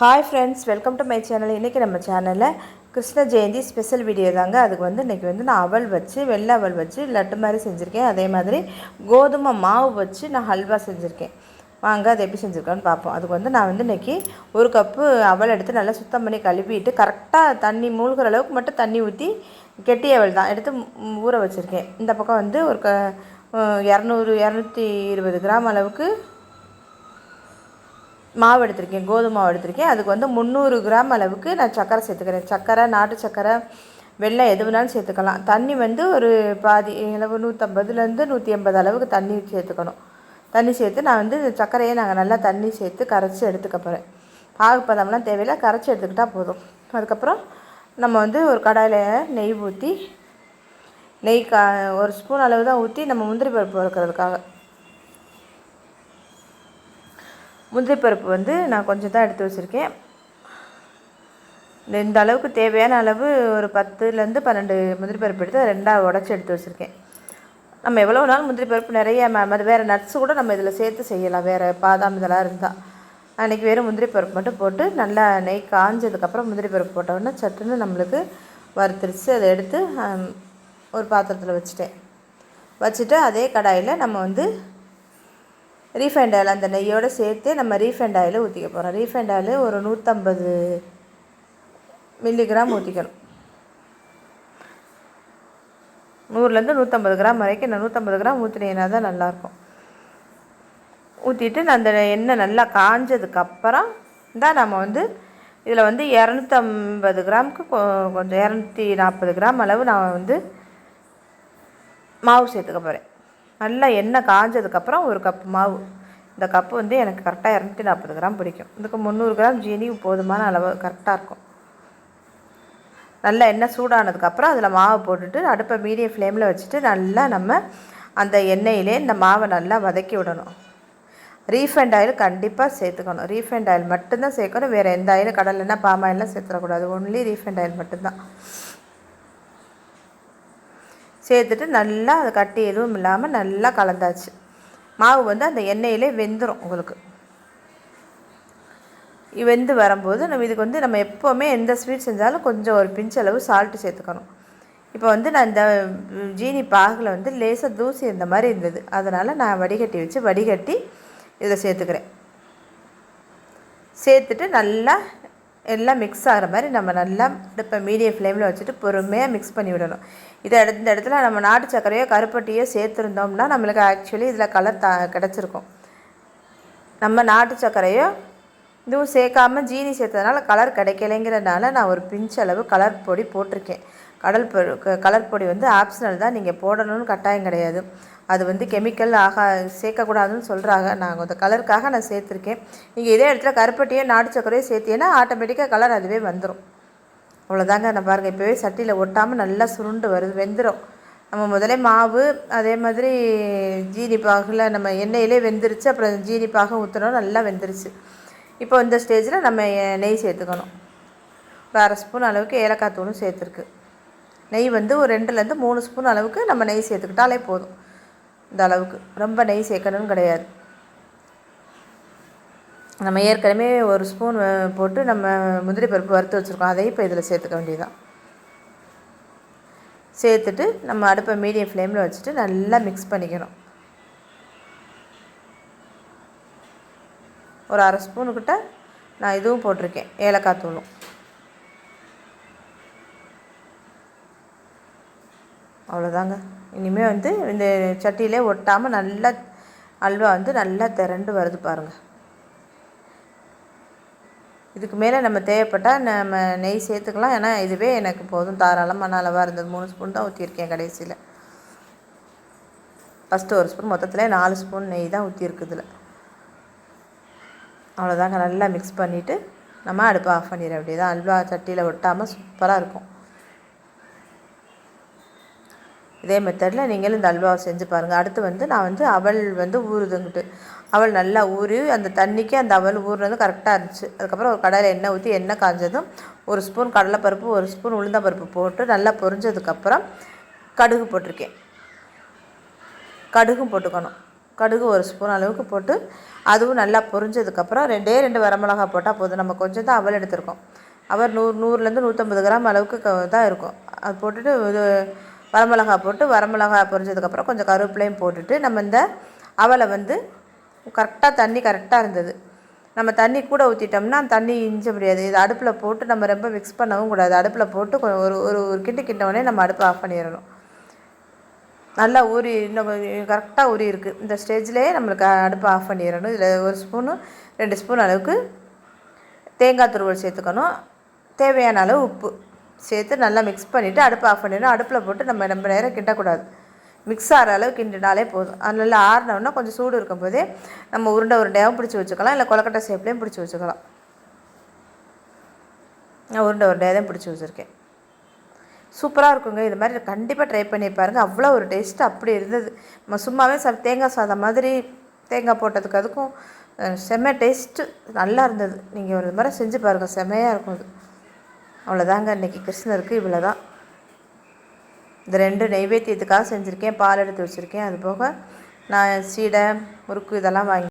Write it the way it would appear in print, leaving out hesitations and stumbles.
Hi friends, welcome to my channel. இன்றைக்கி நம்ம சேனலில் கிருஷ்ண ஜெயந்தி ஸ்பெஷல் வீடியோ தாங்க. அதுக்கு வந்து இன்றைக்கி வந்து நான் அவல் வச்சு வெள்ளை அவல் வச்சு லட்டு மாதிரி செஞ்சுருக்கேன். அதே மாதிரி கோதுமை மாவு வச்சு நான் ஹல்வா செஞ்சுருக்கேன். வாங்க அது எப்படி செஞ்சுருக்கேன்னு பார்ப்போம். அதுக்கு வந்து நான் வந்து இன்றைக்கி ஒரு கப்பு அவல் எடுத்து நல்லா சுத்தம் பண்ணி கழுவிட்டு கரெக்டாக தண்ணி மூழ்கிற அளவுக்கு மட்டும் தண்ணி ஊற்றி கெட்டி அவல் தான் எடுத்து ஊற வச்சுருக்கேன். இந்த பக்கம் வந்து ஒரு 220 கிராம் அளவுக்கு மாவு எடுத்திருக்கேன், கோதுமை மாவு எடுத்திருக்கேன். அதுக்கு வந்து 300 கிராம் அளவுக்கு நான் சர்க்கரை சேர்த்துக்கிறேன். சர்க்கரை, நாட்டு சர்க்கரை, வெள்ளம் எது வேணாலும் சேர்த்துக்கலாம். தண்ணி வந்து ஒரு பாதி அளவு 150லேருந்து 180 அளவுக்கு தண்ணி சேர்த்துக்கணும். தண்ணி சேர்த்து நான் வந்து சர்க்கரையை நாங்கள் நல்லா தண்ணி சேர்த்து கரைச்சி எடுத்துக்க போகிறேன். பாகு பதம்லாம் தேவையில்லை, கரைச்சி எடுத்துக்கிட்டால் போதும். அதுக்கப்புறம் நம்ம வந்து ஒரு கடாயில் நெய் ஊற்றி ஒரு ஸ்பூன் அளவு தான் ஊற்றி நம்ம முந்திரி பருப்பு வறுக்கிறதுக்காக. முந்திரி பருப்பு வந்து நான் கொஞ்சம் தான் எடுத்து வச்சுருக்கேன். இந்த அளவுக்கு தேவையான அளவு ஒரு 10லேருந்து 12 முந்திரி பருப்பு எடுத்து ரெண்டாக உடச்சி எடுத்து வச்சுருக்கேன். நம்ம எவ்வளோ நாள் முந்திரி பருப்பு நிறைய வேறு நட்ஸு கூட நம்ம இதில் சேர்த்து செய்யலாம், வேறு பாதாம் இதெல்லாம் இருந்தால். அன்றைக்கி வெறும் முந்திரி பருப்பு மட்டும் போட்டு நல்லா நெய் காஞ்சதுக்கப்புறம் முந்திரி பருப்பு போட்டோன்னா சட்டுன்னு நம்மளுக்கு வறுத்துருச்சு. அதை எடுத்து ஒரு பாத்திரத்தில் வச்சுட்டு அதே கடாயில் நம்ம வந்து ரீஃபைண்ட் ஆயில் அந்த நெய்யோடு சேர்த்து நம்ம ரீஃபைண்ட் ஆயில் ஊற்றிக்க போகிறோம். ரீஃபைண்ட் ஆயில் ஒரு 150 மில்லிகிராம் ஊற்றிக்கணும். 100லேருந்து 150 கிராம் வரைக்கும். இந்த 150 கிராம் ஊற்றினீங்கன்னா தான் நல்லாயிருக்கும். ஊற்றிட்டு அந்த எண்ணெய் நல்லா காஞ்சதுக்கப்புறம் தான் நம்ம வந்து இதில் வந்து 250 கிராமுக்கு கொஞ்சம் 240 கிராம் அளவு நான் வந்து மாவு சேர்த்துக்க போகிறேன். நல்லா எண்ணெய் காஞ்சதுக்கப்புறம் ஒரு கப்பு மாவு. இந்த கப்பு வந்து எனக்கு கரெக்டாக 240 கிராம் பிடிக்கும். இதுக்கு 300 கிராம் ஜீனி போதுமான அளவு கரெக்டாக இருக்கும். நல்லா எண்ணெய் சூடானதுக்கப்புறம் அதில் மாவு போட்டுட்டு அடுப்பை மீடியம் ஃப்ளேமில் வச்சுட்டு நல்லா நம்ம அந்த எண்ணெயிலே இந்த மாவை நல்லா வதக்கி விடணும். ரீஃபைண்ட் ஆயில் கண்டிப்பாக சேர்த்துக்கணும். ரீஃபைண்ட் ஆயில் மட்டும்தான் சேர்க்கணும். வேறு எந்த ஆயில், கடலை எண்ணெய், பாம் ஆயிலெலாம் சேர்த்துடக்கூடாது. ஒன்லி ரீஃபைண்ட் ஆயில் மட்டும்தான் சேர்த்துட்டு நல்லா அதை கட்டி எதுவும் இல்லாமல் நல்லா கலந்தாச்சு. மாவு வந்து அந்த எண்ணெயிலே வெந்துடும். உங்களுக்கு வெந்து வரும்போது நம்ம இதுக்கு வந்து நம்ம எப்போவுமே எந்த ஸ்வீட் செஞ்சாலும் கொஞ்சம் ஒரு பிஞ்சளவு சால்ட்டு சேர்த்துக்கணும். இப்போ வந்து நான் இந்த ஜீனி பாகில் வந்து லேசாக தூசி இந்த மாதிரி இருந்தது, அதனால் நான் வடிகட்டி இதில் சேர்த்துக்கிறேன். சேர்த்துட்டு நல்லா எல்லாம் மிக்ஸ் ஆகிற மாதிரி நம்ம நல்லா இப்போ மீடியம் ஃப்ளேமில் வச்சுட்டு பொறுமையாக மிக்ஸ் பண்ணி விடணும். இந்த இடத்துல நம்ம நாட்டு சர்க்கரையோ கருப்பட்டியோ சேர்த்துருந்தோம்னா நம்மளுக்கு ஆக்சுவலி இதில் கலர் கிடச்சிருக்கும். நம்ம நாட்டு சர்க்கரையோ இதுவும் சேர்க்காமல் ஜீனி சேர்த்ததுனால கலர் கிடைக்கலைங்கிறதுனால நான் ஒரு பிஞ்சளவு கலர் பொடி போட்டிருக்கேன். கலர் பொடி வந்து ஆப்ஷனல் தான், நீங்கள் போடணும்னு கட்டாயம் கிடையாது. அது வந்து கெமிக்கல் சேர்க்கக்கூடாதுன்னு சொல்கிறாங்க. நாங்கள் அந்த கலருக்காக நான் சேர்த்துருக்கேன். நீங்கள் இதே இடத்துல கருப்பட்டியோ நாட்டு சர்க்கரையோ சேர்த்தீங்கன்னா ஆட்டோமேட்டிக்காக கலர் அதுவே வந்துடும். அவ்வளோதாங்க. நான் பாருங்கள், இப்போவே சட்டியில் ஒட்டாமல் நல்லா சுருண்டு வருது, வெந்துடும். நம்ம முதலே மாவு அதே மாதிரி ஜீனி பாகில் நம்ம எண்ணெயிலே வெந்துருச்சு. அப்புறம் ஜீனி பாகம் ஊற்றணும், நல்லா வெந்துருச்சு. இப்போ இந்த ஸ்டேஜில் நம்ம நெய் சேர்த்துக்கணும். ஒரு 1/2 ஸ்பூன் அளவுக்கு ஏலக்காய் தூளும் சேர்த்துருக்கு. நெய் வந்து ஒரு 2லேருந்து 3 ஸ்பூன் அளவுக்கு நம்ம நெய் சேர்த்துக்கிட்டாலே போதும். இந்த அளவுக்கு ரொம்ப நெய் சேர்க்கணும்னு கிடையாது. நம்ம ஏற்கனவே ஒரு ஸ்பூன் போட்டு நம்ம முந்திரி பருப்பு வறுத்து வச்சுருக்கோம், அதையும் இப்போ இதில் சேர்த்துக்க வேண்டியதுதான். சேர்த்துட்டு நம்ம அடுப்பை மீடியம் ஃப்ளேமில் வச்சுட்டு நல்லா மிக்ஸ் பண்ணிக்கணும். ஒரு 1/2 ஸ்பூனுக்கிட்ட நான் இதுவும் போட்டிருக்கேன், ஏலக்காய் தூளும். அவ்வளோதாங்க. இனிமேல் வந்து இந்த சட்டியிலே ஒட்டாமல் நல்லா அல்வா வந்து நல்லா திரண்டு வருது பாருங்கள். இதுக்கு மேலே நம்ம தேவைப்பட்டால் நம்ம நெய் சேர்த்துக்கலாம். ஏன்னா இதுவே எனக்கு போதும், தாராளமான அளவாக இருந்தது. 3 ஸ்பூன் தான் ஊற்றியிருக்கேன் கடைசியில். ஃபஸ்ட்டு 1 ஸ்பூன், மொத்தத்தில் 4 ஸ்பூன் நெய் தான் ஊற்றிருக்கு இதில். அவ்வளோதாங்க. நல்லா மிக்ஸ் பண்ணிவிட்டு நம்ம அடுப்பை ஆஃப் பண்ணிட வேண்டியதான். அல்வா சட்டியில் ஒட்டாமல் சூப்பராக இருக்கும். இதே மெத்தடில் நீங்களும் இந்த அல்வாவை செஞ்சு பாருங்கள். அடுத்து வந்து நான் வந்து அவல் வந்து ஊறுதுங்கிட்டு அவல் நல்லா ஊறி அந்த தண்ணிக்கு அந்த அவல் ஊறுனது கரெக்டாக இருந்துச்சு. அதுக்கப்புறம் ஒரு கடாயில் எண்ணெய் ஊற்றி எண்ணெய் காஞ்சதும் 1 ஸ்பூன் கடலைப்பருப்பு, 1 ஸ்பூன் உளுந்தம்பருப்பு போட்டு நல்லா பொரிஞ்சதுக்கப்புறம் கடுகு போட்டிருக்கேன். கடுகும் போட்டுக்கணும். கடுகு 1 ஸ்பூன் அளவுக்கு போட்டு அதுவும் நல்லா பொரிஞ்சதுக்கப்புறம் 2 வரமிளகா போட்டால் போதும். நம்ம கொஞ்சம் தான் அவல் எடுத்திருக்கோம். அவல் 100லேருந்து 150 கிராம் அளவுக்கு தான் இருக்கும். அது போட்டுட்டு இது வரமிளகா போட்டு வரமிளகா பொரிஞ்சதுக்கப்புறம் கொஞ்சம் கருவேப்பிலையும் போட்டுட்டு நம்ம இந்த அவலை வந்து கரெக்டாக இருந்தது. நம்ம தண்ணி கூட ஊற்றிட்டோம்னா தண்ணி இஞ்ச முடியாது. இது அடுப்பில் போட்டு நம்ம ரொம்ப மிக்ஸ் பண்ணவும் கூடாது. அடுப்பில் போட்டு ஒரு ஒரு ஒரு கிண்டவுடனே நம்ம அடுப்பை ஆஃப் பண்ணிடணும். நல்லா ஊறி இன்னும் கரெக்டாக ஊறி இருக்குது. இந்த ஸ்டேஜ்லேயே நம்மளுக்கு அடுப்பை ஆஃப் பண்ணிடணும். இதில் 1 ஸ்பூனு 2 ஸ்பூன் அளவுக்கு தேங்காய் துருவல் சேர்த்துக்கணும். தேவையான அளவு உப்பு சேர்த்து நல்லா மிக்ஸ் பண்ணிவிட்டு அடுப்பை ஆஃப் பண்ணிடணும். அடுப்பில் போட்டு நம்ம ரொம்ப நேரம் கிண்டக்கூடாது. மிக்ஸ் ஆகிற அளவு கிண்டினாலே போதும். அது நல்லா ஆறினோன்னா கொஞ்சம் சூடு இருக்கும்போதே நம்ம உருண்டையாகவும் பிடிச்சி வச்சுக்கலாம், இல்லை கொலக்கட்டை ஷேப்லேயும் பிடிச்சி வச்சுக்கலாம். நான் உருண்டையாக தான் பிடிச்சி வச்சுருக்கேன். சூப்பராக இருக்குங்க. இது மாதிரி கண்டிப்பாக ட்ரை பண்ணி பாருங்கள். அவ்வளோ ஒரு டேஸ்ட்டு அப்படி இருந்தது. நம்ம சும்மாவே தேங்காய் சாதம் மாதிரி தேங்காய் போட்டதுக்கு அதுக்கும் செம்ம டேஸ்ட்டு நல்லா இருந்தது. நீங்கள் ஒரு மாதிரி செஞ்சு பாருங்கள், செம்மையாக இருக்கும் அது. அவ்வளோதாங்க, இன்றைக்கி கிருஷ்ணருக்கு இவ்வளோ தான். இந்த 2 நெய்வேத்தியத்துக்காக செஞ்சுருக்கேன். பால் எடுத்து வச்சுருக்கேன். அது போக நான் சீடை முறுக்கு இதெல்லாம் வாங்கி